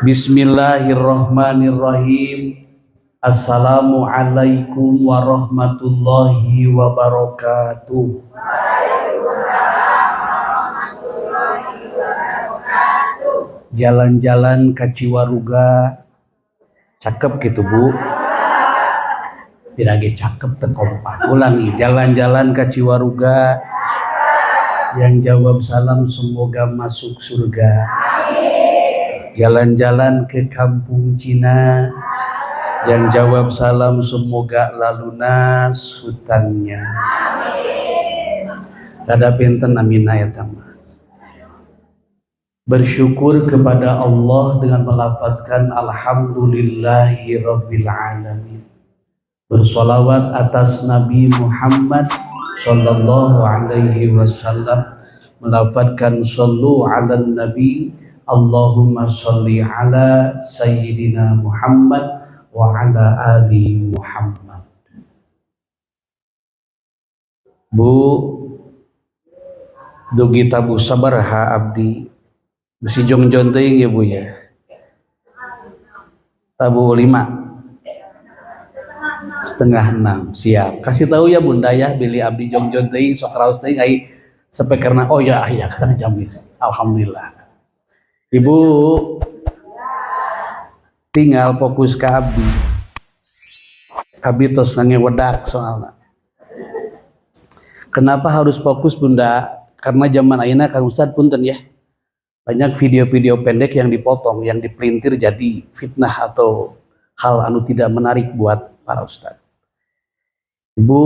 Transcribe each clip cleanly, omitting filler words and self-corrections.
Bismillahirrahmanirrahim. Assalamualaikum warahmatullahi wabarakatuh. Jalan-jalan ke Ciwaruga cakep gitu Bu. Tidak cakep terkompak. Ulangi, jalan-jalan ke Ciwaruga. Yang jawab salam semoga masuk surga. Jalan-jalan ke kampung Cina, yang jawab salam semoga lalu lunas hutangnya. Rada pinten amina ya tama. Bersyukur kepada Allah dengan melafazkan alhamdulillahi rabbil alamin. Bersolawat atas Nabi Muhammad sallallahu alaihi wasallam, melafazkan sallu ala nabi Allahumma sholli ala Sayyidina Muhammad wa ala ali Muhammad. Bu, dugi tabu sabaraha abdi besi jongjon teuing ya Bu ya. Tabu 5:30 siap. Kasih tahu ya Bunda ya, bili abdi jongjon teuing sok raos teuing ai sampai karena oh ya kata jam alhamdulillah. Ibu tinggal fokus ke abdi. Abdi tos ngewedak soalnya. Kenapa harus fokus Bunda? Karena zaman ayeuna Kang Ustad punten ya. Banyak video-video pendek yang dipotong, yang dipelintir jadi fitnah atau hal anu tidak menarik buat para ustad. Ibu,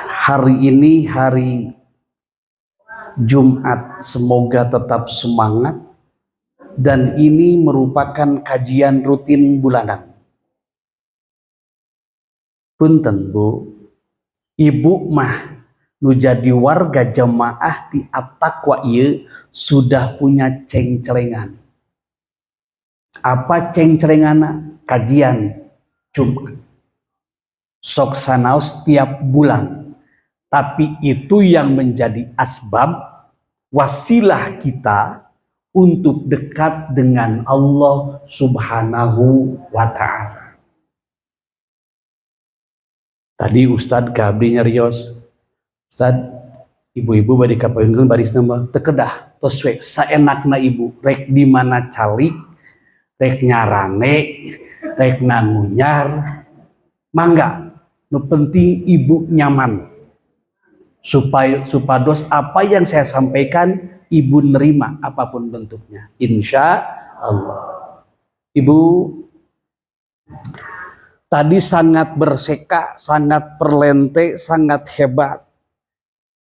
hari ini hari Jumat, semoga tetap semangat, dan ini merupakan kajian rutin bulanan. Punten Bu, ibu mah nu jadi warga jamaah di At-Taqwa ieu sudah punya ceng-celengan. Apa ceng-celengana? Kajian Jumat. Sok sanaos tiap bulan. Tapi itu yang menjadi asbab wasilah kita untuk dekat dengan Allah Subhanahu wa ta'ala. Tadi Ustadz Gabri nyarios, Ustadz, ibu-ibu badi kapayunkeun baris nama tekedah tos we saenakna ibu rek di mana calik, rek nyarane, rek nangunyar, mangga nu penting ibu nyaman. Supados apa yang saya sampaikan ibu nerima apapun bentuknya, insya Allah. Ibu tadi sangat berseka, sangat perlente, sangat hebat.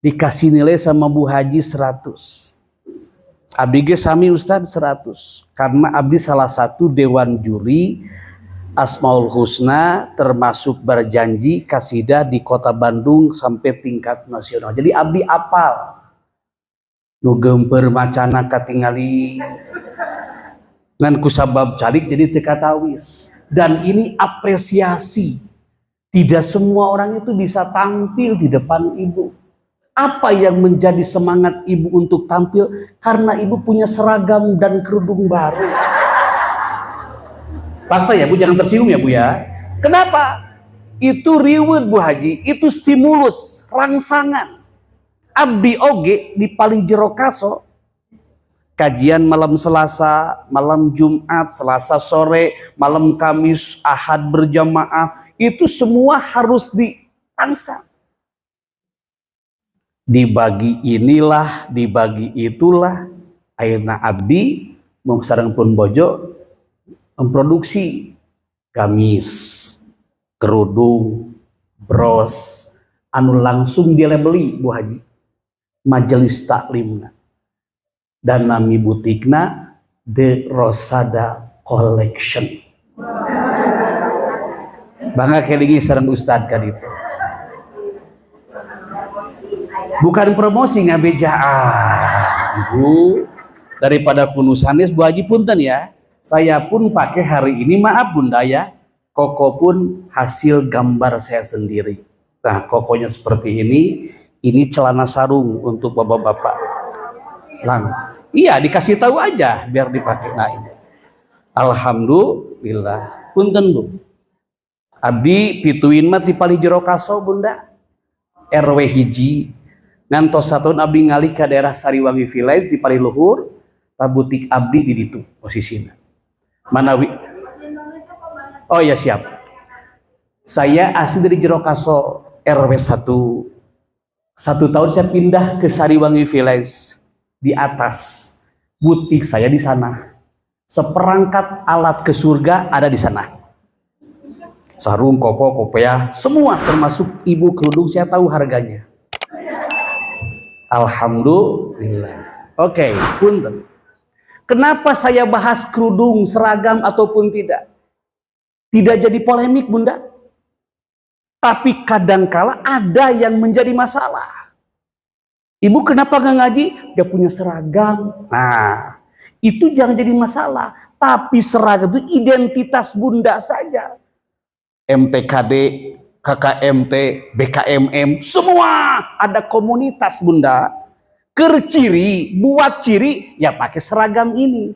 Dikasih nilai sama Bu Haji 100. Abdi ge sami Ustadz 100. Karena abdi salah satu dewan juri Asmaul Husna, termasuk berjanji kasidah di kota Bandung sampai tingkat nasional. Jadi abdi apal. Nu geumpeur macana katingali ngan kusabab calik jadi teu katawis. Dan ini apresiasi. Tidak semua orang itu bisa tampil di depan ibu. Apa yang menjadi semangat ibu untuk tampil? Karena ibu punya seragam dan kerudung baru. Fakta ya Bu, jangan tersinggung ya Bu ya. Kenapa? Itu riweuh Bu Haji, itu stimulus, rangsangan. Abdi oge di paling jero kaso. Kajian malam Selasa, malam Jumat, Selasa sore, malam Kamis, Ahad berjamaah, itu semua harus dirangsang. Dibagi inilah, dibagi itulah. Ayeuna abdi mau sareng pun bojo memproduksi gamis, kerudung, bros, anu langsung dilabeli Bu Haji, majelis taklimna, dan nami butikna The Rosada Collection. Bangga kelingi sareng Ustadz kan itu. Bukan promosi ngabejaan, Ibu. Daripada kunusanis Bu Haji punten ya. Saya pun pakai hari ini, maaf Bunda ya, koko pun hasil gambar saya sendiri. Nah, kokonya seperti ini celana sarung untuk bapak-bapak. Iya, dikasih tahu aja biar dipakai. Nah, ini. Alhamdulillah. Punten Bu. Abdi pituin mah ti pali jero kaso Bunda. RW hiji. Ngantos satun abdi ngalih ka daerah Sariwangi Village di pali luhur. Tabutik abdi di ditu posisina. Manawi. Oh ya siap. Saya asli dari jero kaso RW 1. 1 tahun saya pindah ke Sariwangi Village di atas. Butik saya di sana. Seperangkat alat ke surga ada di sana. Sarung, koko, kopiah, semua termasuk ibu kerudung saya tahu harganya. Alhamdulillah. Oke, punten. Kenapa saya bahas kerudung, seragam ataupun tidak? Tidak jadi polemik Bunda. Tapi kadangkala ada yang menjadi masalah. Ibu kenapa nggak ngaji? Dia punya seragam. Nah, itu jangan jadi masalah. Tapi seragam itu identitas Bunda saja. MTKD, KKMT, BKMM, semua ada komunitas Bunda. Kerciri, buat ciri, ya pakai seragam ini.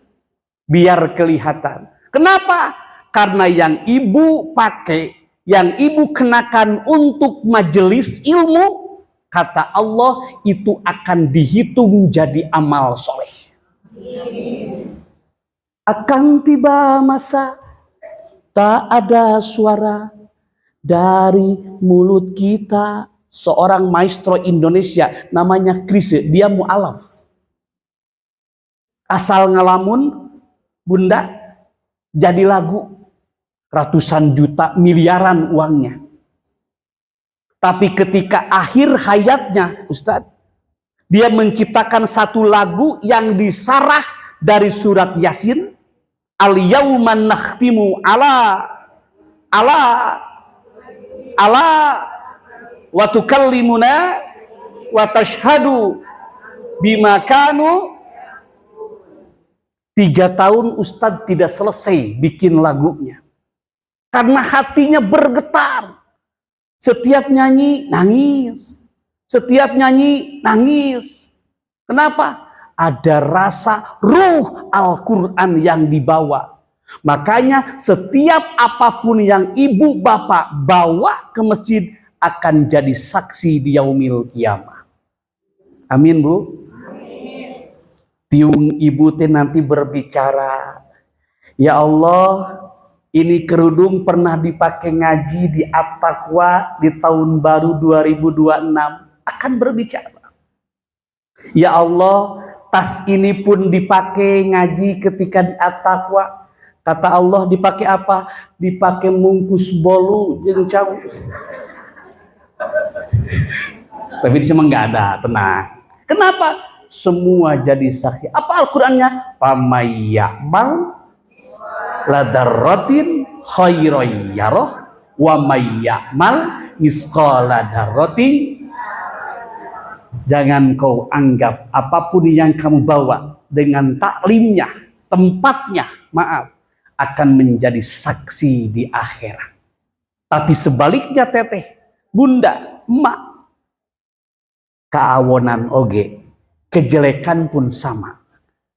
Biar kelihatan. Kenapa? Karena yang ibu pakai, yang ibu kenakan untuk majelis ilmu, kata Allah itu akan dihitung jadi amal soleh. Akan tiba masa tak ada suara dari mulut kita. Seorang maestro Indonesia namanya Krise, dia mu'alaf. Asal ngalamun Bunda jadi lagu. Ratusan juta, miliaran uangnya. Tapi ketika akhir hayatnya Ustadz, dia menciptakan satu lagu yang disarah dari surat Yasin. Al-yawma nakhtimu ala wa tukallimuna wa tashhadu bima kanu. 3 tahun Ustadz tidak selesai bikin lagunya. Karena hatinya bergetar. Setiap nyanyi nangis. Setiap nyanyi nangis. Kenapa? Ada rasa ruh Al-Quran yang dibawa. Makanya setiap apapun yang ibu bapak bawa ke masjid akan jadi saksi di yaumil qiyamah. Amin Bu. Amin. Tiung ibu teh nanti berbicara, ya Allah, ini kerudung pernah dipakai ngaji di At-Taqwa di tahun baru 2026. Akan berbicara. Ya Allah, tas ini pun dipakai ngaji ketika di At-Taqwa. Kata Allah dipakai apa? Dipakai mungkus bolu jeung cau. Tapi di sana nggak ada, tenang. Kenapa? Semua jadi saksi. Apa Al-Qur'annya? Pamayya'mal ladarrotin khairoyyaroh wa mayyamal misqala darrotin. Jangan kau anggap apapun yang kamu bawa dengan taklimnya, tempatnya, maaf, akan menjadi saksi di akhirat. Tapi sebaliknya teteh, bunda, emak, keawonan oge, kejelekan pun sama.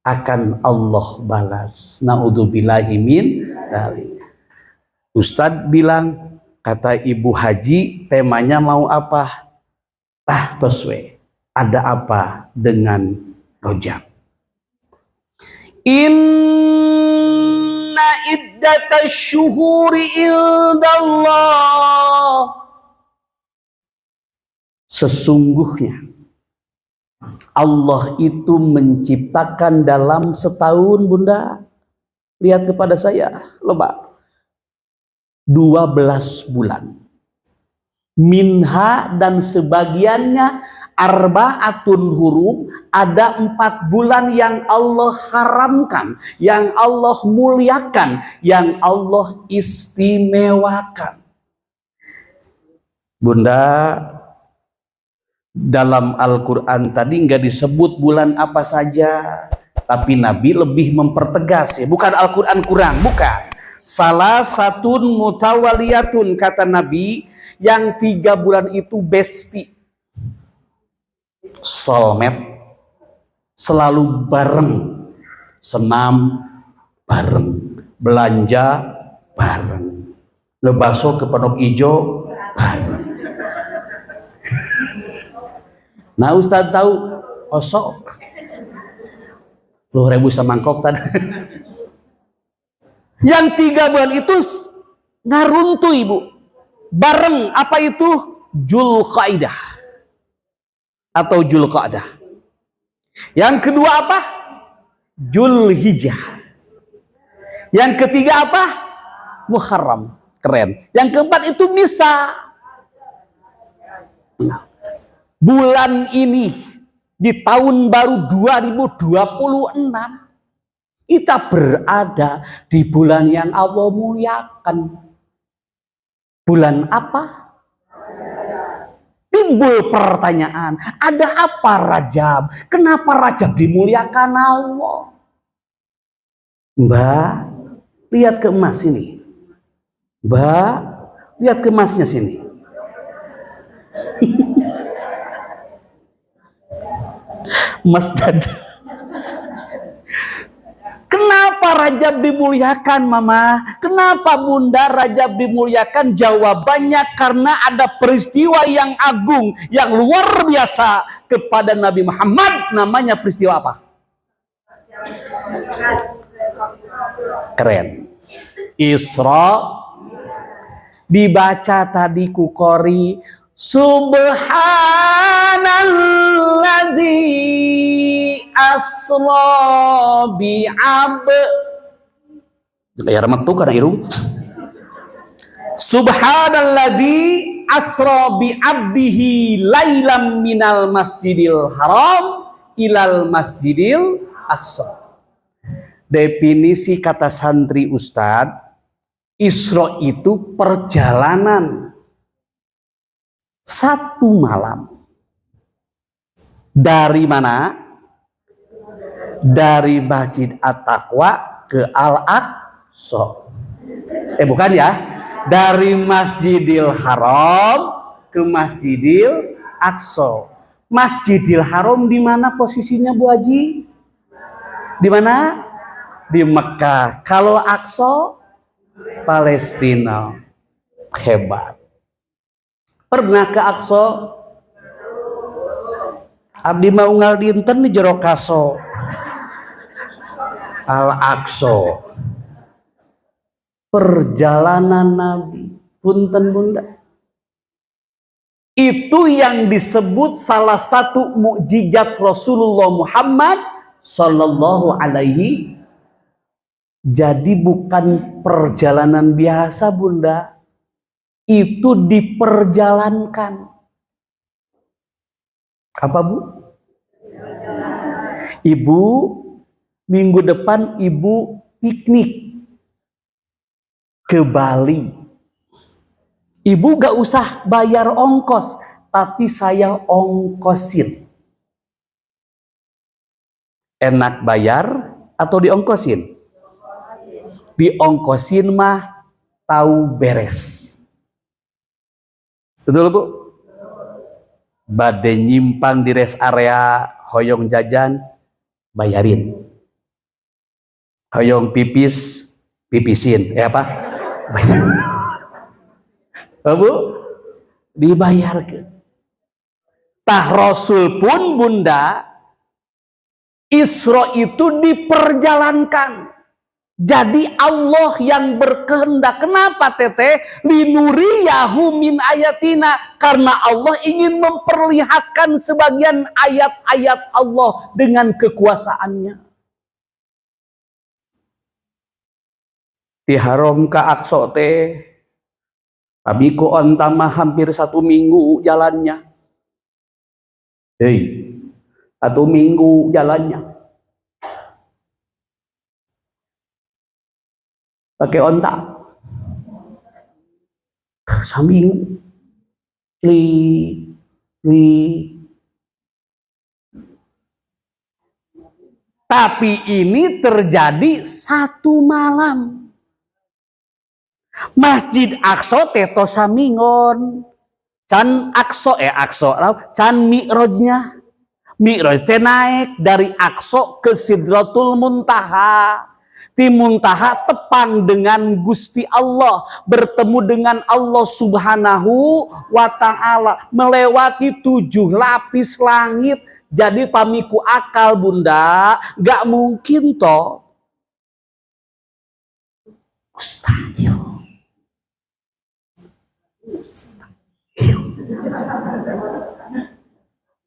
Akan Allah balas. Naudzubillahi min dzalik. Ustadz bilang, kata Ibu Haji, temanya mau apa? Toswe, ada apa dengan Rojab? Inna iddatash syuhuri indallah. Sesungguhnya Allah itu menciptakan dalam setahun, bunda, lihat kepada saya, lebak, 12 bulan. Minha dan sebagiannya arba'atun hurum, ada 4 bulan yang Allah haramkan, yang Allah muliakan, yang Allah istimewakan. Bunda, dalam Al-Quran tadi nggak disebut bulan apa saja, tapi Nabi lebih mempertegas, ya, bukan Al-Quran kurang, bukan. Salah satu mutawaliyatun, kata Nabi, yang 3 bulan itu besti, soulmate, selalu bareng, senam bareng, belanja bareng, lebaso ke Pondok Ijo bareng. Nah Ustadz tahu osok 10.000 samangkok tadi. Yang 3 bulan itu ngaruntu ibu bareng apa itu Zulqaidah atau Zulqa'dah. Yang kedua apa? Zulhijjah. Yang ketiga apa? Muharram. Keren. Yang keempat itu Misa. Bulan ini di tahun baru 2026 kita berada di bulan yang Allah muliakan. Bulan apa? Timbul pertanyaan, ada apa Rajab? Kenapa Rajab dimuliakan Allah? Mbak, lihat ke emas ini. Mbak, lihat ke emasnya sini. Mas dada. Kenapa Rajab dimuliakan, Mama? Kenapa Bunda Rajab dimuliakan? Jawabannya karena ada peristiwa yang agung, yang luar biasa kepada Nabi Muhammad. Namanya peristiwa apa? Keren. Isra. Dibaca tadi Kukori. Subhanalladzi asra ya ramat tuh karena irung. Subhanalladzi asra bi abdihi lailam minal masjidil haram ilal masjidil aqsa. Definisi kata santri Ustadz, Isra itu perjalanan 1 malam. Dari mana? Dari Masjid At-Taqwa ke Al-Aqsa. Bukan ya. Dari Masjidil Haram ke Masjidil Aqsa. Masjidil Haram di mana posisinya Bu Haji? Di mana? Di Mekah. Kalau Aqsa, Palestina. Hebat. Pernah ke Aqsa? Abdi mau unggal dinten di jero kaso. Al-Aqsa. Perjalanan Nabi. Punten Bunda. Itu yang disebut salah satu mukjizat Rasulullah Muhammad sallallahu alaihi. Jadi bukan perjalanan biasa Bunda. Itu diperjalankan. Apa Bu? Ibu, minggu depan Ibu piknik ke Bali. Ibu gak usah bayar ongkos, tapi saya ongkosin. Enak bayar atau diongkosin? Diongkosin mah tahu beres. Betul Bu? Bade nyimpang di rest area hoyong jajan, bayarin. Hoyong pipis, pipisin. Apa? Bu? Dibayar ke. Tah Rasul pun Bunda, Isra itu diperjalankan. Jadi Allah yang berkehendak. Kenapa Teteh? Linuriyahu min ayatina. Karena Allah ingin memperlihatkan sebagian ayat-ayat Allah dengan kekuasaannya. Di Haram ka Aqsa teh, abi ku onta mah hampir 1 minggu jalannya. Hei, 1 minggu jalannya. Pakai onta. Sambil Tapi ini terjadi 1 malam. Masjid Aqsa teto samingon. Can Aqsa can mi'rajnya. Mi'raj naik dari Aqsa ke Sidratul Muntaha. Timuntaha tepang dengan Gusti Allah, bertemu dengan Allah Subhanahu wa Ta'ala, melewati 7 lapis langit. Jadi pamiku akal bunda, gak mungkin toh. Mustahil.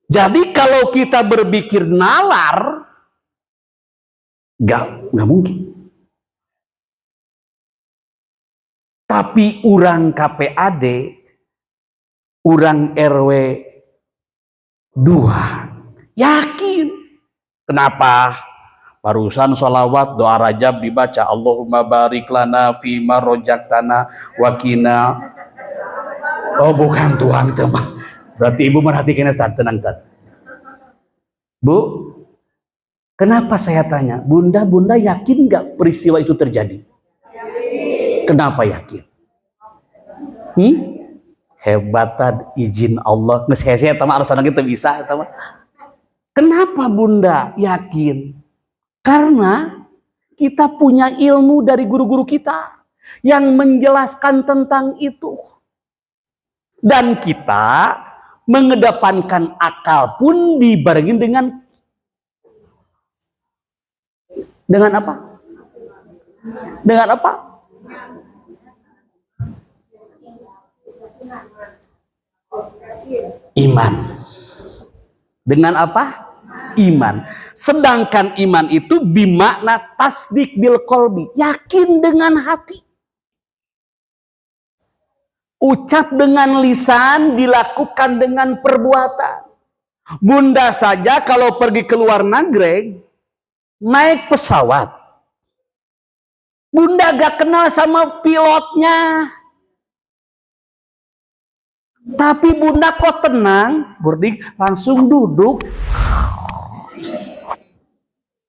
Jadi kalau kita berpikir nalar, gak mungkin. Tapi urang KPAD, urang RW 2, yakin. Kenapa? Barusan sholawat doa Rajab dibaca, Allahumma barik lana fima rojaktana wakina. Oh bukan tuang teman. Berarti ibu merhatikannya saat tenang saat. Bu, kenapa saya tanya? Bunda yakin gak peristiwa itu terjadi? Kenapa yakin? Hebatan izin Allah. Nge-saya sama alasan kita bisa. Kenapa bunda yakin? Karena kita punya ilmu dari guru-guru kita yang menjelaskan tentang itu. Dan kita mengedepankan akal pun dibarengin dengan apa? Dengan apa? Iman. Dengan apa? Iman. Sedangkan iman itu bimakna tasdik bil qalbi, yakin dengan hati. Ucap dengan lisan, dilakukan dengan perbuatan. Bunda saja kalau pergi ke luar negeri, naik pesawat, bunda gak kenal sama pilotnya. Tapi bunda kok tenang, boarding, langsung duduk.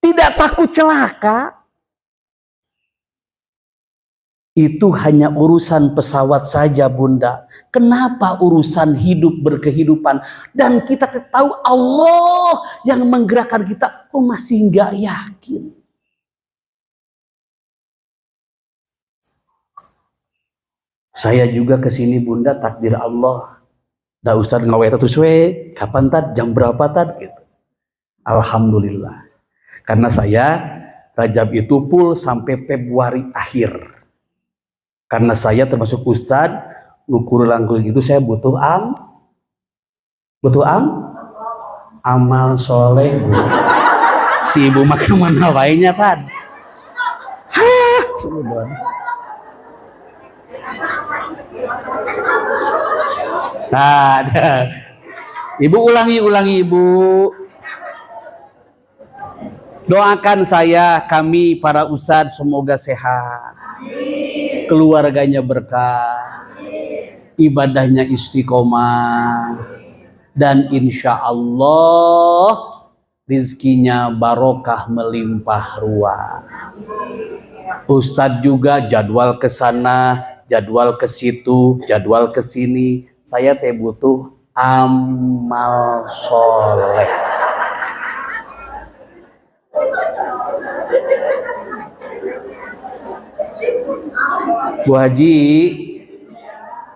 Tidak takut celaka. Itu hanya urusan pesawat saja bunda. Kenapa urusan hidup berkehidupan? Dan kita tahu Allah yang menggerakkan kita, kok masih nggak yakin? Saya juga kesini bunda, takdir Allah. Dah usah ngawet terus we, kapan tad, jam berapa tad gitu. Alhamdulillah. Karena saya Rajab itu full sampai Februari akhir. Karena saya termasuk ustad, ukur langkul itu saya butuh amal soleh. Si ibu makan mana wainya kan? Nah, ibu ulangi ibu. Doakan saya, kami para ustad semoga sehat. Keluarganya berkah, ibadahnya istiqomah, dan insya Allah rizkinya barokah melimpah ruah. Ustadz juga jadwal ke sana, jadwal ke situ, jadwal ke sini. Saya teh butuh amal soleh. Bu Haji,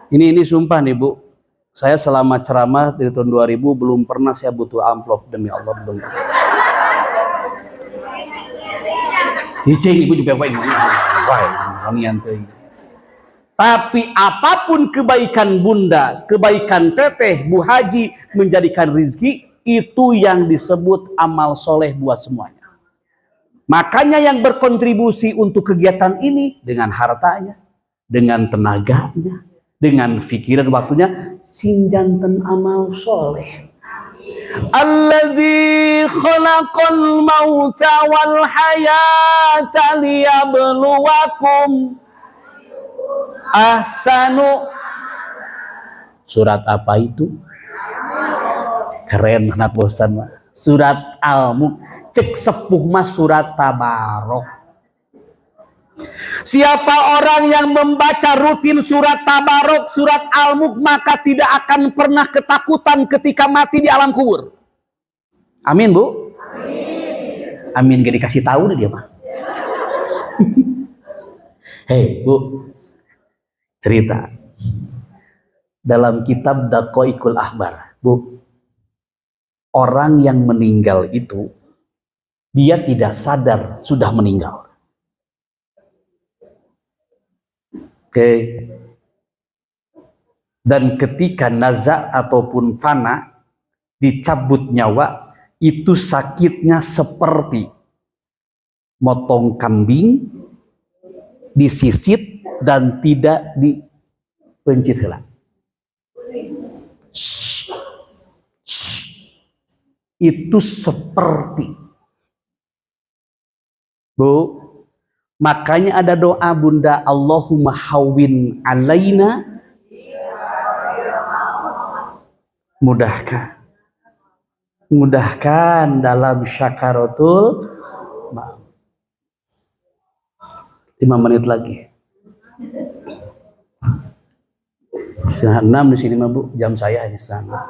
ini sumpah nih Bu, saya selama ceramah dari tahun 2000 belum pernah saya butuh amplop, demi Allah belum. Hicing ibu juga tapi apapun kebaikan bunda, kebaikan teteh, Bu Haji menjadikan rizki, itu yang disebut amal soleh buat semuanya. Makanya yang berkontribusi untuk kegiatan ini dengan hartanya, dengan tenaganya, dengan pikiran waktunya, sinjanten amal soleh. Alladzi khalaqal mauta wal hayata liyabluwakum ahsanu. Surat apa itu? Keren anak bosan mah. Surat Al-Mulk. Cek sepuh mah surat Tabarok. Siapa orang yang membaca rutin surat Tabarok, surat Al-Mulk, maka tidak akan pernah ketakutan ketika mati di alam kubur. Amin Bu? Amin. Gak dikasih tahu nih dia mah. Hei Bu, cerita dalam kitab Daqaiqul Ahbar, Bu, orang yang meninggal itu dia tidak sadar sudah meninggal. Oke. Dan ketika naza ataupun fana, dicabut nyawa, itu sakitnya seperti motong kambing, disisit dan tidak dipencit heula. Itu seperti, Bu, makanya ada doa Bunda, Allahumma hawwin alaina, mudahkan dalam syakaratul maut. 5 menit lagi. Setengah 6 di sini mah Bu, jam saya hanya setengah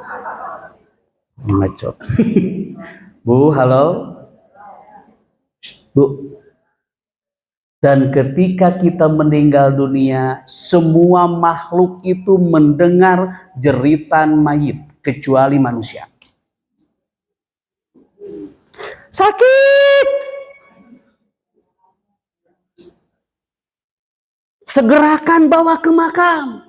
6. Ngaco. Bu, halo. Bu. Dan ketika kita meninggal dunia, semua makhluk itu mendengar jeritan mayit kecuali manusia. Sakit. Segerakan bawa ke makam.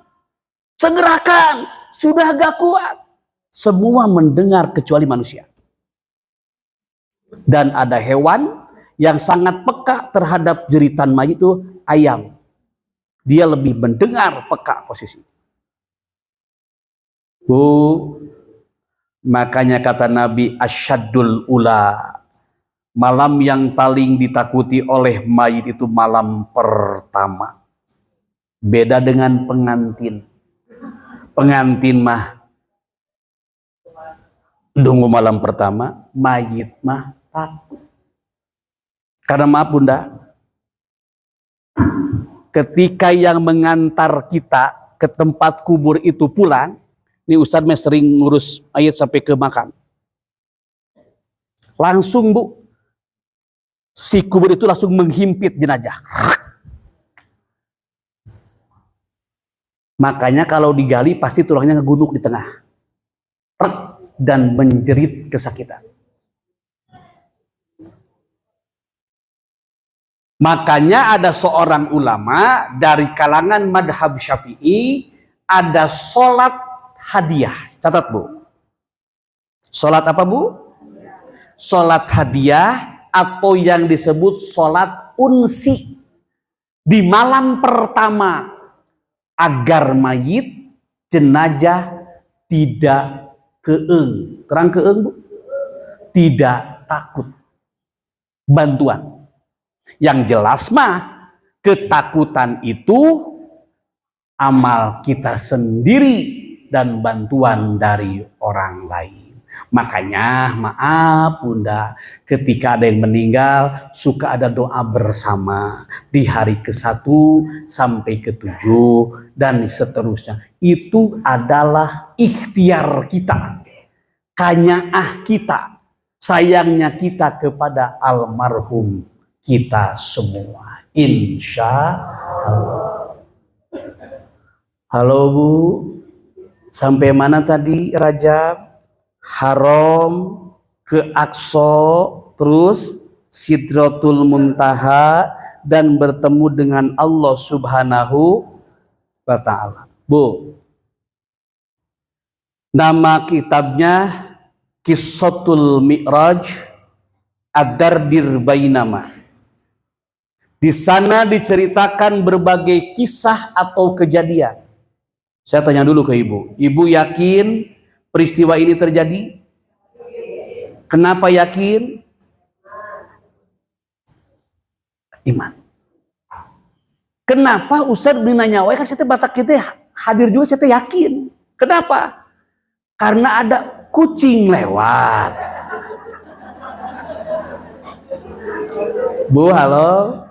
Segerakan, sudah gak kuat. Semua mendengar kecuali manusia. Dan ada hewan yang sangat peka terhadap jeritan mayit itu, ayam. Dia lebih mendengar peka posisi. Bu, makanya kata Nabi, asyadul ula, malam yang paling ditakuti oleh mayit itu malam pertama. Beda dengan pengantin. Pengantin mah tunggu malam pertama, mayit mah takut. Karena maaf Bunda, ketika yang mengantar kita ke tempat kubur itu pulang, ini Ustadz sering ngurus ayat sampai ke makam. Langsung Bu, si kubur itu langsung menghimpit jenazah. Makanya kalau digali pasti tulangnya ngegunduk di tengah. Dan menjerit kesakitan. Makanya ada seorang ulama dari kalangan madhab Syafi'i, ada sholat hadiah. Catat Bu. Sholat apa Bu? Sholat hadiah atau yang disebut sholat unsi. Di malam pertama, agar mayit jenazah tidak keeng. Terang keeng Bu? Tidak takut. Bantuan. Yang jelas mah ketakutan itu amal kita sendiri dan bantuan dari orang lain. Makanya maaf Bunda, ketika ada yang meninggal suka ada doa bersama di hari ke-1 sampai ke-7 dan seterusnya. Itu adalah ikhtiar kita, kanyaah kita, sayangnya kita kepada almarhum kita semua, insya Allah. Halo Bu, sampai mana tadi Rajab? Haram, ke Aqsa, terus Sidratul Muntaha, dan bertemu dengan Allah Subhanahu wa Ta'ala. Bu, nama kitabnya Qissatul Mi'raj Ad-Dardir Bainama. Di sana diceritakan berbagai kisah atau kejadian. Saya tanya dulu ke Ibu. Ibu yakin peristiwa ini terjadi? Kenapa yakin? Iman. Kenapa Ustadz nanya, wah kan saya batak kita hadir juga, saya yakin. Kenapa? Karena ada kucing lewat. Bu, halo.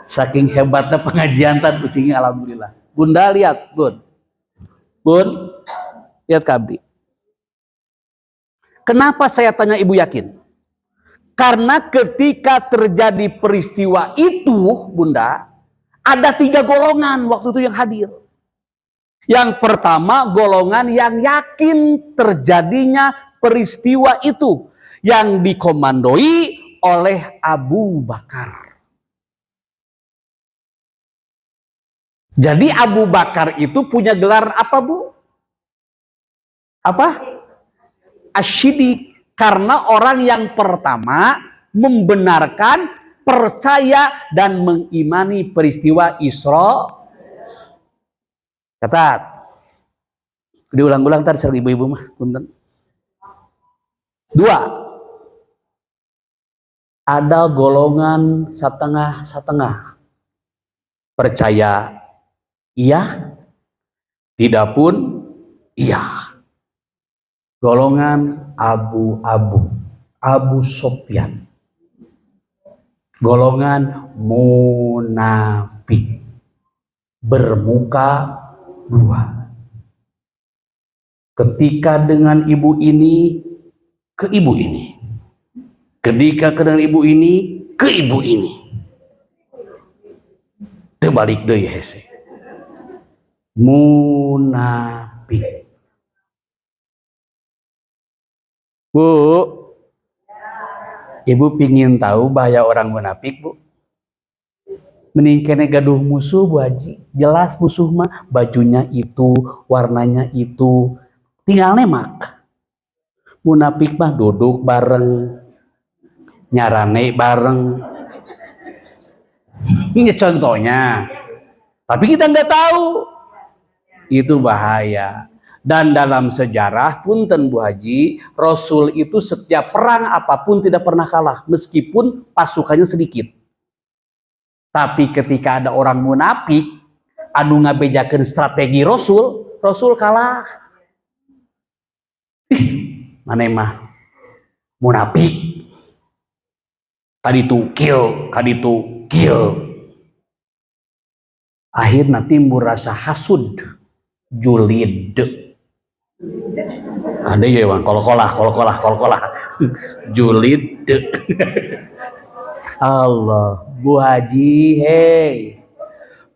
Saking hebatnya pengajian tan kucingnya, alhamdulillah. Bunda lihat, Bun. Bun, lihat Kabri. Kenapa saya tanya Ibu yakin? Karena ketika terjadi peristiwa itu, Bunda, Ada 3 golongan waktu itu yang hadir. Yang pertama, golongan yang yakin terjadinya peristiwa itu yang dikomandoi oleh Abu Bakar. Jadi Abu Bakar itu punya gelar apa, Bu? Apa? Asyidik. Karena orang yang pertama membenarkan, percaya, dan mengimani peristiwa Isra. Catat. Diulang-ulang tadi sama ibu-ibu mah. Punten. 2. Ada golongan setengah-setengah. Percaya iya, tidak pun iya. Golongan abu-abu, Abu Sofyan. Golongan munafik, bermuka 2. Ketika dengan ibu ini ke ibu ini, ketika dengan ibu ini ke ibu ini, terbalik deh hese. Munafik. Bu, ibu pingin tahu bahaya orang munafik, Bu? Mending kene gaduh musuh, Bu Haji. Jelas musuh mah bajunya itu, warnanya itu, tinggal nemak. Munafik mah duduk bareng, nyarane bareng. Ini contohnya. Tapi kita nggak tahu. Itu bahaya. Dan dalam sejarah, punten Bu Haji, Rasul itu setiap perang apapun tidak pernah kalah, meskipun pasukannya sedikit. Tapi ketika ada orang munafik, anu ngabejakeun strategi Rasul, Rasul kalah. Mana mah munafik. Kaditu kill, kaditu kill. Akhirnya timbul rasa hasud, julid. Ada ya bang, kol-kolah, julid. Allah, Bu Haji, hei,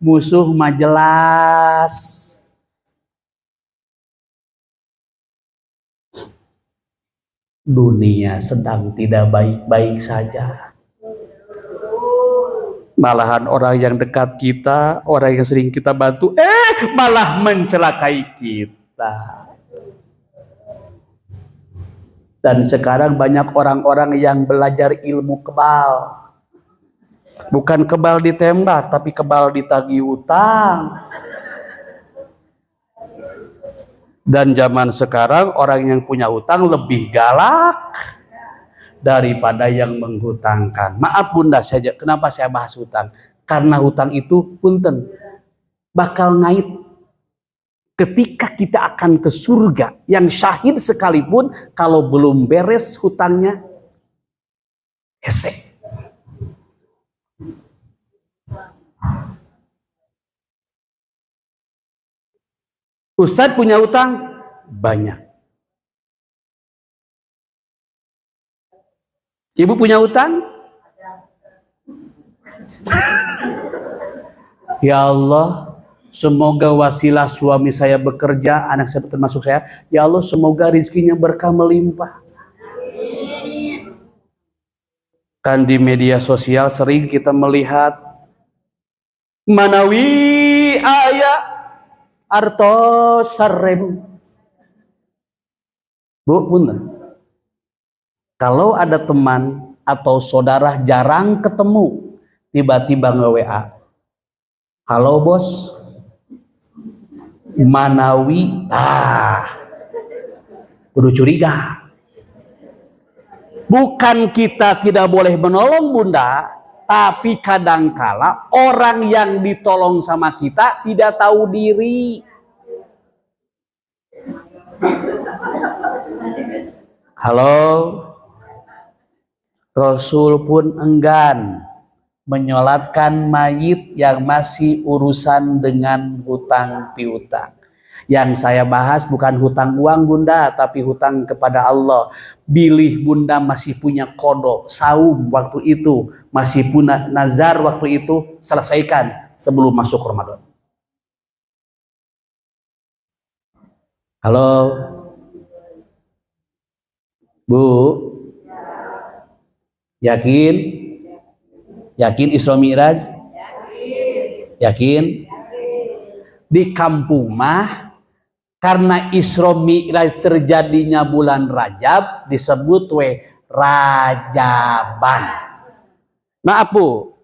musuh mah jelas. Dunia sedang tidak baik-baik saja. Malahan orang yang dekat kita, orang yang sering kita bantu, malah mencelakai kita. Dan sekarang banyak orang-orang yang belajar ilmu kebal. Bukan kebal ditembak, tapi kebal ditagih utang. Dan zaman sekarang orang yang punya utang lebih galak daripada yang menghutangkan. Maaf Bunda saja, kenapa saya bahas hutang? Karena hutang itu punten bakal ngait ketika kita akan ke surga, yang syahid sekalipun kalau belum beres hutangnya, esek. Ustadz punya hutang banyak. Ibu punya hutang? Ya Allah, semoga wasilah suami saya bekerja, anak saya termasuk saya. Ya Allah, semoga rizkinya berkah melimpah. Kan di media sosial sering kita melihat manawi ayah artos 1.000. Bu, punten. Kalau ada teman atau saudara jarang ketemu, tiba-tiba nge-WA, halo bos, manawi, kudu curiga. Bukan kita tidak boleh menolong Bunda, tapi kadangkala orang yang ditolong sama kita tidak tahu diri. Halo, Rasul pun enggan menyolatkan mayit yang masih urusan dengan hutang piutang. Yang saya bahas bukan hutang uang Bunda, tapi hutang kepada Allah. Bilih Bunda masih punya kodok, saum waktu itu, masih punya nazar waktu itu, selesaikan. sebelum masuk Ramadan. Halo, Bu, yakin? Yakin Isra Mi'raj? Yakin? Di kampung mah karena Isra Mi'raj terjadinya bulan Rajab disebut Rajaban. Maaf Bu,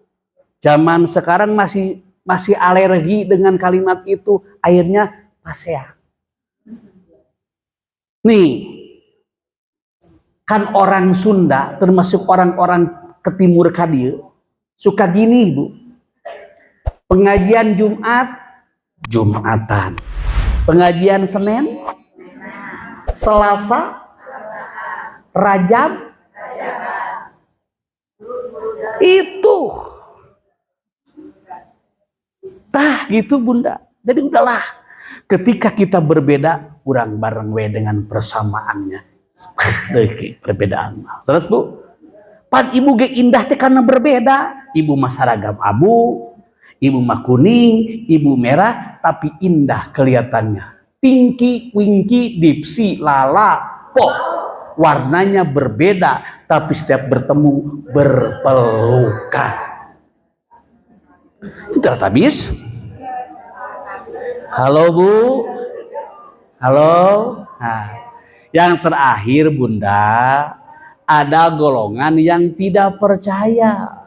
zaman sekarang masih alergi dengan kalimat itu, akhirnya pasea. Nih, kan orang Sunda termasuk orang-orang ke timur Kadir suka gini Bu. Pengajian Jumat, Jumatan. Pengajian Senin, Selasa, Rajab. Itu. Tah gitu Bunda. Jadi udahlah. Ketika kita berbeda, kurang bareng we dengan persamaannya. Perbedaan. Terus Bu, pan ibu ge indah teh karena berbeda. Ibu mah saragam abu, ibu mah kuning, ibu merah, tapi indah kelihatannya. Tinky, winky, dipsi, lala, poh. Warnanya berbeda, tapi setiap bertemu berpelukan. Itu ternyata habis. Halo Bu, halo. Nah, yang terakhir Bunda, ada golongan yang tidak percaya.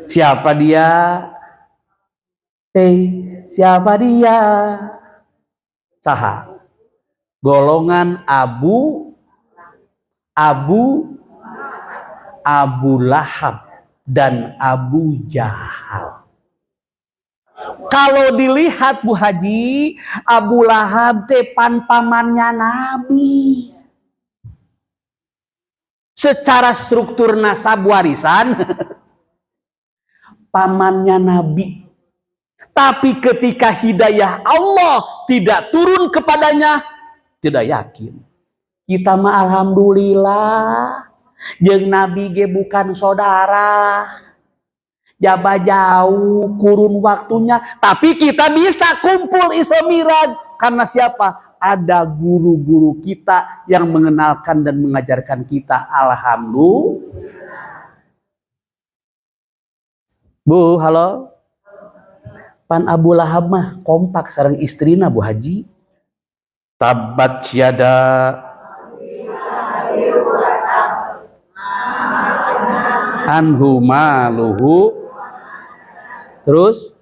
Siapa dia? Siapa dia? Saha? Golongan Abu Lahab dan Abu Jahal. Kalau dilihat Bu Haji, Abu Lahab depan pamannya Nabi. Secara struktur nasab warisan, pamannya Nabi. Tapi ketika hidayah Allah tidak turun kepadanya, tidak yakin. Kita mah alhamdulillah, jeung Nabi ge bukan saudara. Jaba jauh kurun waktunya, tapi kita bisa kumpul Isra Mi'raj karena siapa? Ada guru-guru kita yang mengenalkan dan mengajarkan kita. Alhamdulillah. Bu, halo. Pan Abu Lahab mah kompak sareng istrina Bu Haji. Tabat syada anhu maluhu. Terus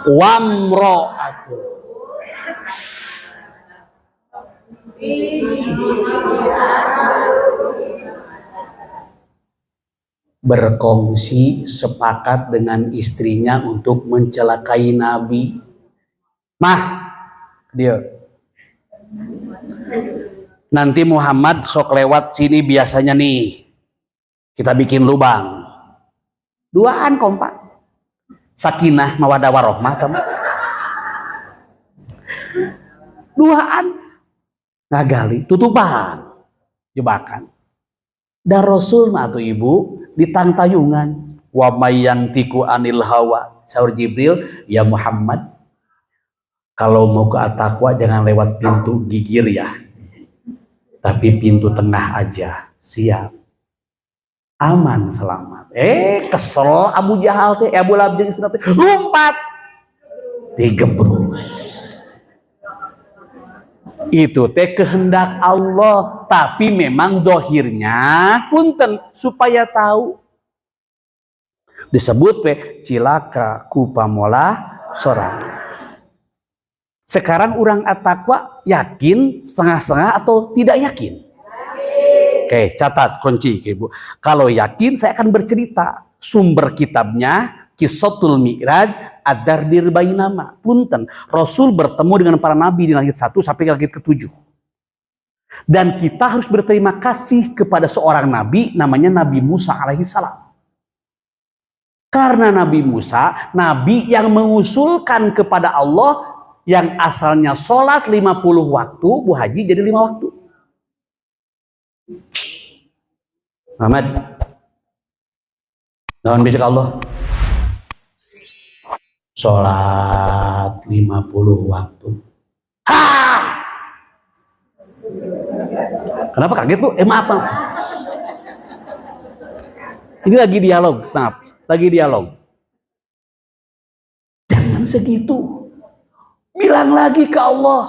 wamro'atu. Berkongsi sepakat dengan istrinya untuk mencelakai Nabi. Mah, dia nanti Muhammad sok lewat sini biasanya nih. Kita bikin lubang. Duaan kompak. Sakinah mawadah warohmah kamu. Duaan. Ngagali, tutupan. Jebakan. Dan Rasul mah tuh ibu ditantayungan. Wa mayyantiku anil hawa. Saur Jibril, ya Muhammad, kalau mau ke At-Taqwa jangan lewat pintu gigir ya. Tapi pintu tengah aja. Siap. Aman selamat. Kesel Abu Jahal teh, Abu Lahab jeung istrina teh lompat digebrus. Itu teh kehendak Allah, tapi memang dohirnya punten supaya tahu. Disebut cilaka ku pamola sorangan. Sekarang orang At-Taqwa yakin setengah-setengah atau tidak yakin? Oke, catat kunci Ibu. Kalau yakin saya akan bercerita. Sumber kitabnya Qissatul Mi'raj Ad-Dardir Bainama. Punten, Rasul bertemu dengan para nabi di langit 1 sampai langit ke-7. Dan kita harus berterima kasih kepada seorang nabi namanya Nabi Musa alaihissalam. Karena Nabi Musa, nabi yang mengusulkan kepada Allah yang asalnya sholat 50 waktu, Bu Haji jadi 5 waktu. Muhammad, Naon bisa Allah? Sholat 50 waktu. Hah! Kenapa kaget Bu? Maaf. Ini lagi dialog, maaf. Lagi dialog. Jangan segitu. Bilang lagi ke Allah.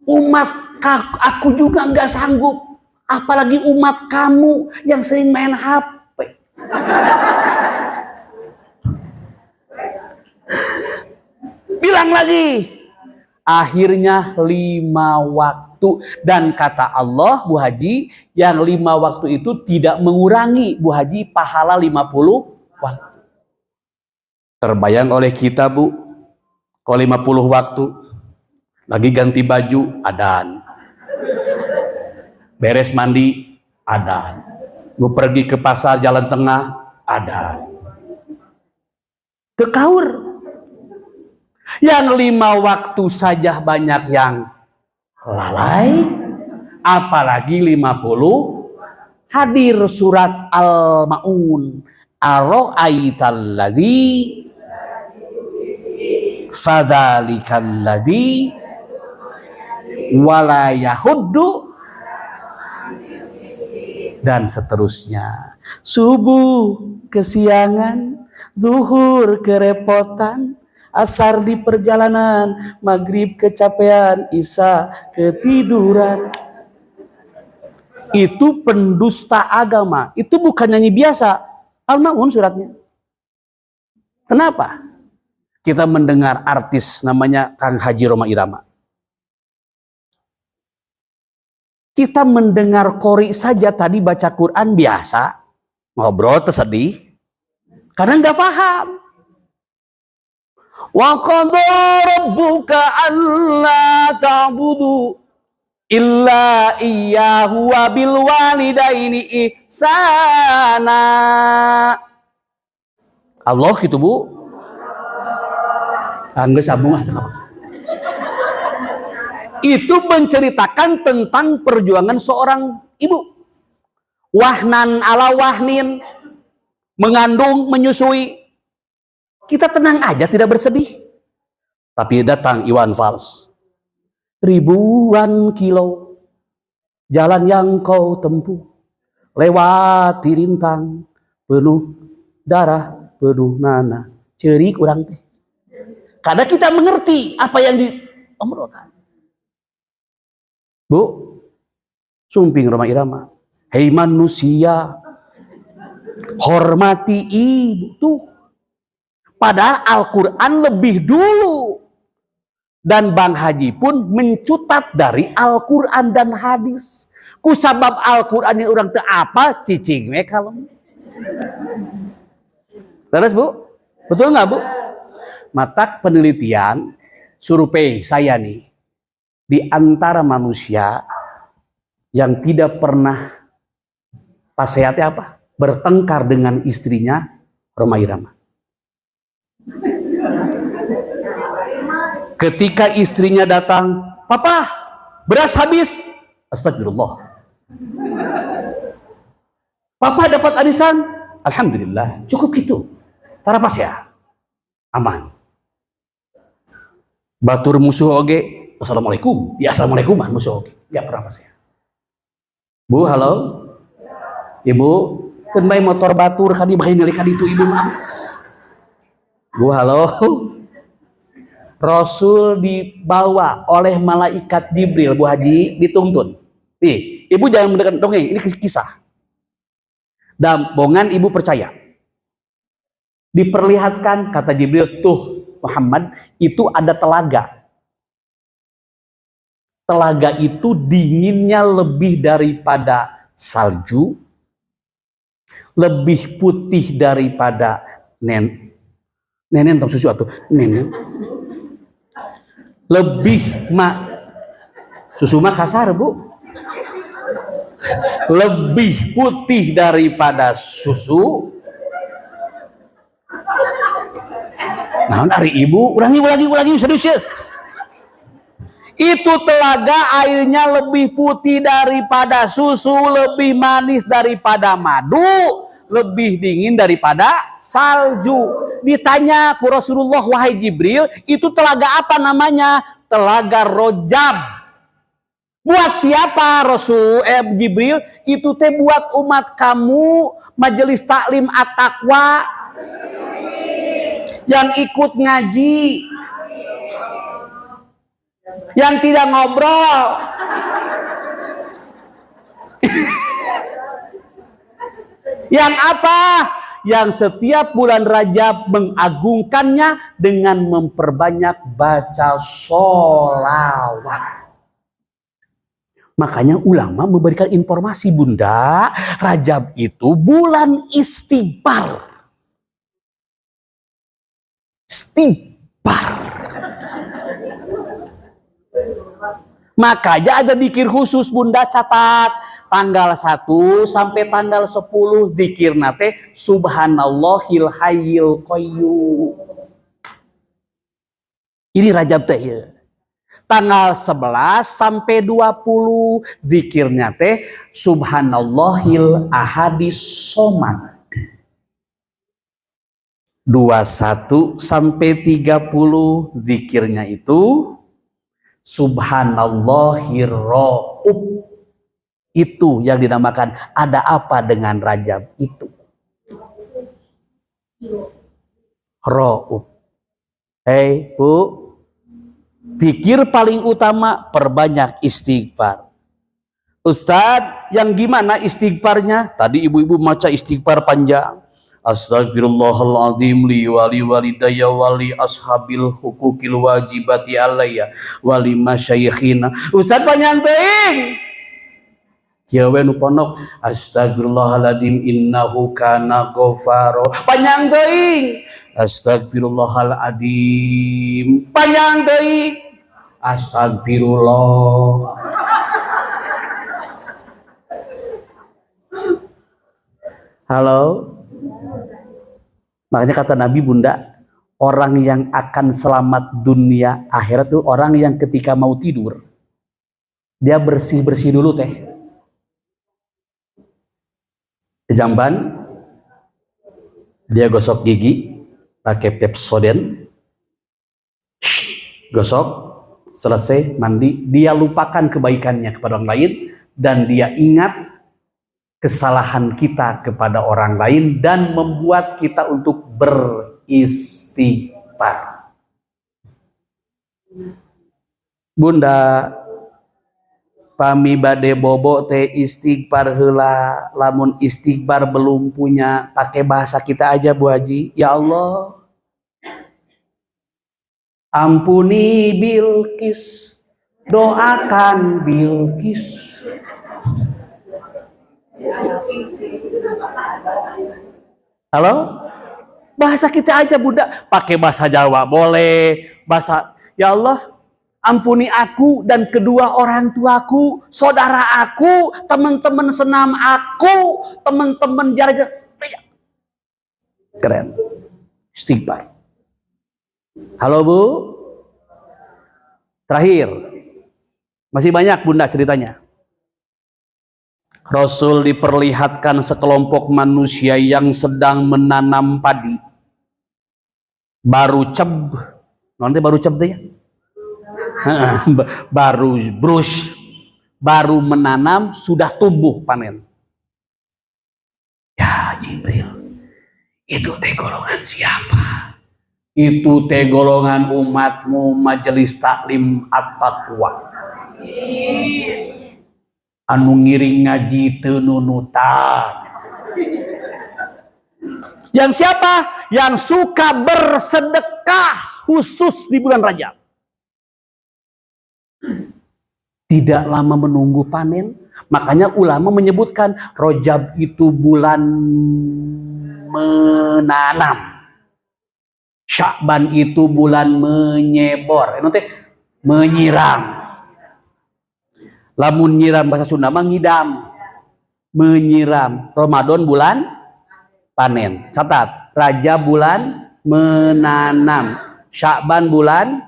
Umat aku juga nggak sanggup. Apalagi umat kamu yang sering main HP. Bilang lagi. Akhirnya 5 waktu. Dan kata Allah, Bu Haji, yang 5 waktu itu tidak mengurangi, Bu Haji, pahala 50 waktu. Terbayang oleh kita, Bu, kalau 50 waktu, lagi ganti baju, adzan. Beres mandi, adzan. Gue pergi ke pasar jalan tengah, adzan. Ke kaur. Yang 5 waktu saja banyak yang lalai, apalagi 50 hadir surat Al-Maun. Ara'aital ladzi fadzalikal ladzi wala yahuddu dan seterusnya. Subuh kesiangan, zuhur kerepotan, asar di perjalanan, maghrib kecapean, isya ketiduran. Itu pendusta agama. Itu bukan nyanyi biasa. Al-Maun suratnya. Kenapa? Kita mendengar artis namanya Kang Haji Rhoma Irama. Kita mendengar qori saja tadi baca Quran biasa. Ngobrol tersedih. Karena nggak paham. Wa qadha rabbuka alla ta'budu illa iyyahu wa bil walidaini ihsana. Allah gitu Bu. Angge sambung itu menceritakan tentang perjuangan seorang ibu. Wahnan ala wahnin, mengandung, menyusui. Kita tenang aja, tidak bersedih. Tapi datang Iwan Fals. Ribuan kilo jalan yang kau tempuh, lewati rintang penuh darah, penuh nanah. Cerik urang teh. Karena kita mengerti apa yang diomongkan. Bu, sumping Rhoma Irama. Hei manusia, hormati ibu. Tuh. Padahal Al-Quran lebih dulu. Dan Bang Haji pun mencutat dari Al-Quran dan hadis. Kusabab Al-Quran yang orang teu apa, cicing we kalau. Terus Bu? Betul nggak Bu? Matak penelitian, survei saya nih. Di antara manusia yang tidak pernah pas sehatnya apa? Bertengkar dengan istrinya, Rhoma Irama. Ketika istrinya datang, Papa, beras habis. Astagfirullah. Papa dapat arisan. Alhamdulillah. Cukup gitu. Tarapas ya. Aman. Batur musuh oge. Assalamualaikum. Ya assalamualaikum musuh oge. Ya tarapas ya. Bu, halo. Ibu, kan bae motor batur kan ieu nilai itu ibu mah. Bu, halo. Rasul dibawa oleh malaikat Jibril, Bu Haji, dituntun. Nih, ibu jangan mendekat dongeng, ini kisah. Dan bongan ibu percaya. Diperlihatkan, kata Jibril, tuh Muhammad, itu ada telaga. Telaga itu dinginnya lebih daripada salju, lebih putih daripada nenen tong susu atuh, nenen. Lebih susu mah kasar Bu, lebih putih daripada susu. Nah, dari ibu ulangi serius ya. Itu telaga airnya lebih putih daripada susu, lebih manis daripada madu, lebih dingin daripada salju. Ditanya ku Rasulullah, wahai Jibril, itu telaga apa namanya? Telaga Rojab. Buat siapa Jibril? Itu teh buat umat kamu, majelis taklim at-taqwa yang ikut ngaji, yang tidak ngobrol. Yang apa? Yang setiap bulan Rajab mengagungkannya dengan memperbanyak baca sholawat. Makanya ulama memberikan informasi, Bunda, Rajab itu bulan istighfar. Istighfar. Makanya ada zikir khusus, Bunda, catat. Tanggal 1 sampai tanggal 10 zikir nate subhanallahil hayyil qayyum. Ini Rajab teh ya. Tanggal 11 sampai 20 zikirnya teh subhanallahil ahadis somad. 21 sampai 30 zikirnya itu subhanallahir ra'ub. Itu yang dinamakan ada apa dengan Rajab itu. Ra'ub. Hei Bu, zikir paling utama perbanyak istighfar. Ustadz, yang gimana istighfarnya? Tadi ibu-ibu maca istighfar panjang. Astagfirullahaladzim li wali walidayya wali ashabil hukukil wajibati alayya wali masyayikhina. Ustadz panjang teuing. Kieu we nu pondok astagfirullahaladzim innahu kana ghafaro. Panjang teuing. Astagfirullahaladzim. Panjang teuing. Astagfirullah. Halo. Makanya kata Nabi, Bunda, orang yang akan selamat dunia akhirat itu orang yang ketika mau tidur dia bersih-bersih dulu teh. Jamban, dia gosok gigi pakai Pepsodent, gosok, selesai mandi, dia lupakan kebaikannya kepada orang lain dan dia ingat kesalahan kita kepada orang lain dan membuat kita untuk beristighfar. Bunda, pami bade bobo teh istighfar heula. Lamun istighfar belum punya, pakai bahasa kita aja Bu Haji. Ya Allah, ampuni Bilqis, doakan Bilqis. Halo? Bahasa kita aja Bunda, pakai bahasa Jawa boleh, bahasa ya Allah, ampuni aku dan kedua orang tuaku, saudara aku, teman-teman senam aku, teman-teman jarak. Keren. Istighfar. Halo Bu. Terakhir. Masih banyak Bunda ceritanya. Rasul diperlihatkan sekelompok manusia yang sedang menanam padi. Baru ceb. Nanti baru ceb deh ya. Baru brush, baru menanam sudah tumbuh panen. Ya Jibril, itu teh golongan siapa? Itu teh golongan umatmu majelis taklim at-taqwa. Anu ngiring ngaji teu nunutan. Yang siapa? Yang suka bersedekah khusus di bulan Rajab. Tidak lama menunggu panen, makanya ulama menyebutkan Rajab itu bulan menanam. Sya'ban itu bulan menyebor, nanti menyiram. Lamun nyiram bahasa Sunda mah ngidam. Menyiram. Ramadan bulan panen. Catat, Rajab bulan menanam. Sya'ban bulan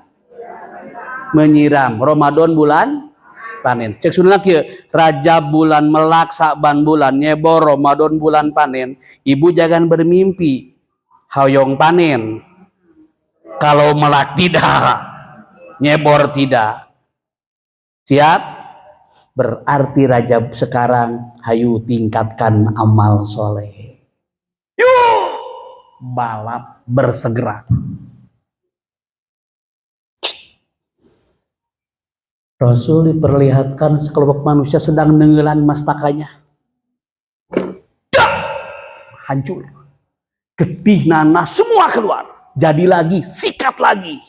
menyiram. Ramadan bulan panen. Cek sunna kieu, Rajab bulan Melak, Sa'ban bulan nyebor, Ramadan bulan panen. Ibu jangan bermimpi hoyong panen. Kalau Melak tidak, nyebor tidak. Siap? Berarti Rajab sekarang hayu tingkatkan amal soleh. Yuk, balap bersegera. Rasul diperlihatkan sekelompok manusia sedang nenggelan mastakanya. Hancur. Getih, nanah, semua keluar. Jadi lagi, sikat lagi.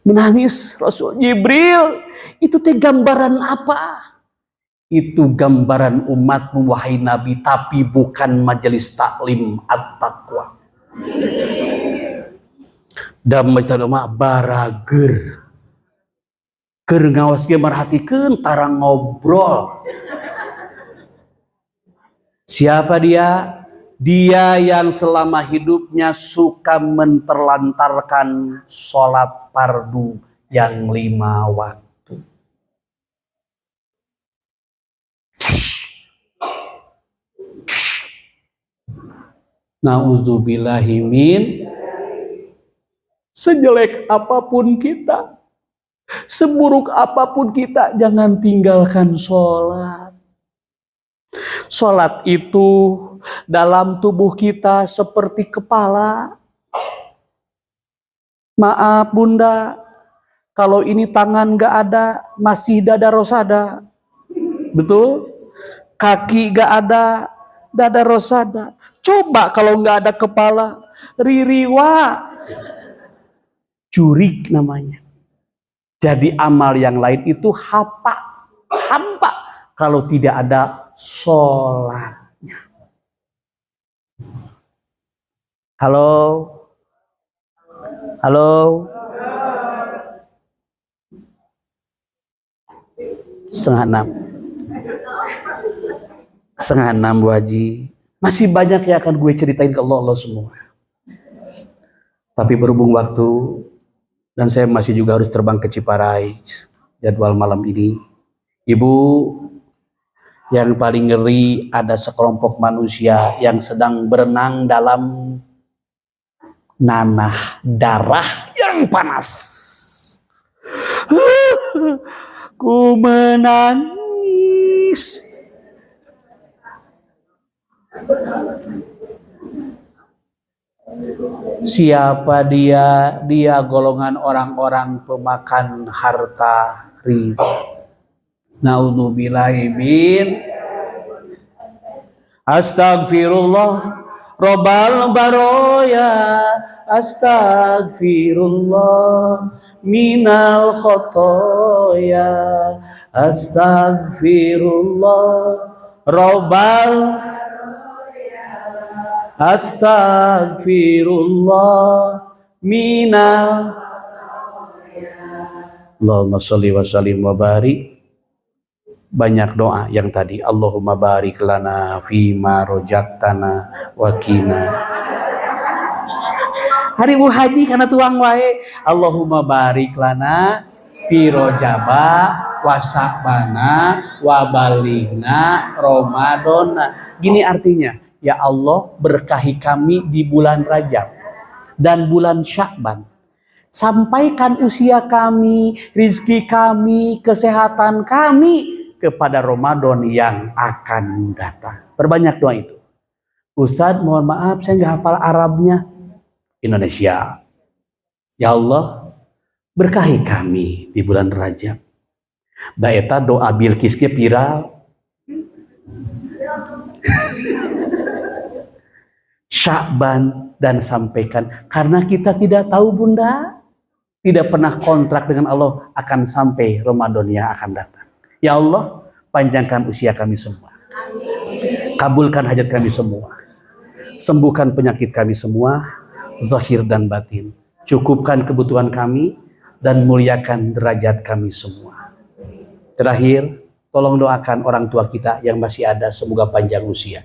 Menangis Rasul. Jibril, itu teh gambaran apa? Itu gambaran umatmu wahai Nabi, tapi bukan majelis taklim at-taqwa. Dan majelis taklim barager. Keur ngaos ge marhatikeun tarang ngobrol. Siapa dia? Dia yang selama hidupnya suka menterlantarkan sholat fardu yang 5 waktu. Na'udzubillahi min, sejelek apapun kita, seburuk apapun kita, jangan tinggalkan sholat. Sholat itu dalam tubuh kita seperti kepala. Maaf bunda, kalau ini tangan gak ada, masih dada rosada. Betul? Kaki gak ada, dada rosada. Coba kalau gak ada kepala, ririwa. Jurik namanya. Jadi amal yang lain itu hampa kalau tidak ada sholatnya. Halo? Halo? Setengah 6 Bu Haji. Masih banyak yang akan gue ceritain ke Allah semua. Tapi berhubung waktu, dan saya masih juga harus terbang ke Ciparai jadwal malam ini. Ibu, yang paling ngeri ada sekelompok manusia yang sedang berenang dalam nanah darah yang panas. Ku menangis. Siapa dia? Dia golongan orang-orang pemakan harta riba. Naudzubillahi min. Astagfirullah Robbal baroya, astagfirullah minal khotoya, astagfirullah Robbal astagfirullah minal. Allahumma sholli wa sallim wa barik. Banyak doa yang tadi, Allahumma barik lana fima rojaktana wakina. Hari Bu Haji karena tuang wae, Allahumma barik lana fi rojaba wasabana wabalighna Ramadana. Gini artinya, ya Allah berkahi kami di bulan Rajab dan bulan Sya'ban. Sampaikan usia kami, rizki kami, kesehatan kami kepada Ramadan yang akan datang. Perbanyak doa itu. Ustadz, mohon maaf saya nggak hafal Arabnya. Indonesia. Ya Allah, berkahi kami di bulan Rajab. Da eta doa Bilqis ge viral. Sya'ban dan sampaikan, karena kita tidak tahu bunda, tidak pernah kontrak dengan Allah akan sampai Ramadan yang akan datang. Ya Allah, panjangkan usia kami semua. Kabulkan hajat kami semua. Sembuhkan penyakit kami semua, zahir dan batin. Cukupkan kebutuhan kami dan muliakan derajat kami semua. Terakhir, tolong doakan orang tua kita yang masih ada, semoga panjang usia.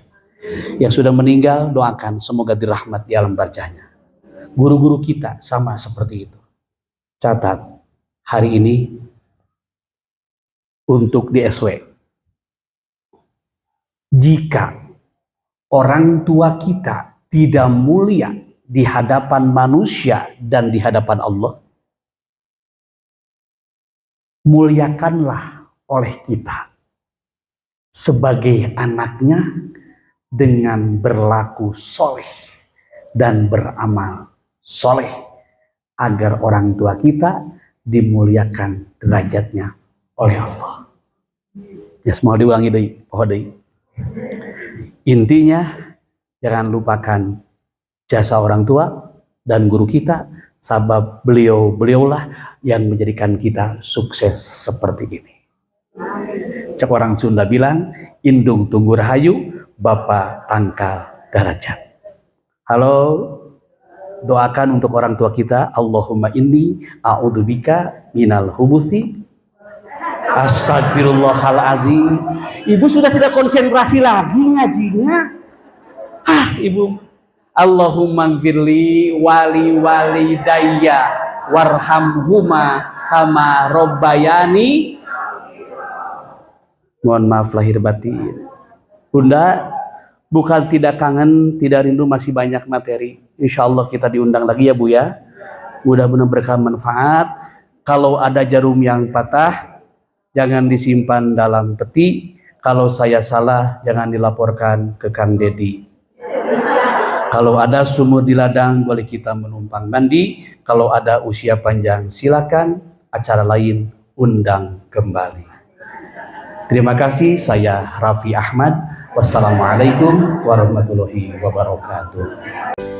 Yang sudah meninggal, doakan semoga dirahmat di alam barzahnya. Guru-guru kita sama seperti itu. Catat, hari ini untuk di SW. Jika orang tua kita tidak mulia di hadapan manusia dan di hadapan Allah, muliakanlah oleh kita sebagai anaknya dengan berlaku soleh dan beramal soleh, agar orang tua kita dimuliakan derajatnya oleh Allah. Ya, semua diulangi deh, pohon deh. Intinya, jangan lupakan jasa orang tua dan guru kita, sebab beliau-beliaulah yang menjadikan kita sukses seperti ini. Cek orang Sunda bilang, indung tunggu rahayu, bapa tangkal darajat. Halo, doakan untuk orang tua kita. Allahumma inni a'udzubika minal khubuthi. Astagfirullahaladzim. Ibu sudah tidak konsentrasi lagi ngajinya. Ibu. Allahumma gfirli wali walidayya warhamhuma kama robbayani. Mohon maaf lahir batin. Bunda, bukan tidak kangen, tidak rindu, masih banyak materi. Insya Allah kita diundang lagi ya Bu ya. Mudah-mudahan berkah manfaat. Kalau ada jarum yang patah, jangan disimpan dalam peti. Kalau saya salah, jangan dilaporkan ke Kang Dedi. Kalau ada sumur di ladang, boleh kita menumpang mandi. Kalau ada usia panjang, silakan. Acara lain, undang kembali. Terima kasih, saya Raffi Ahmad. Wassalamualaikum warahmatullahi wabarakatuh.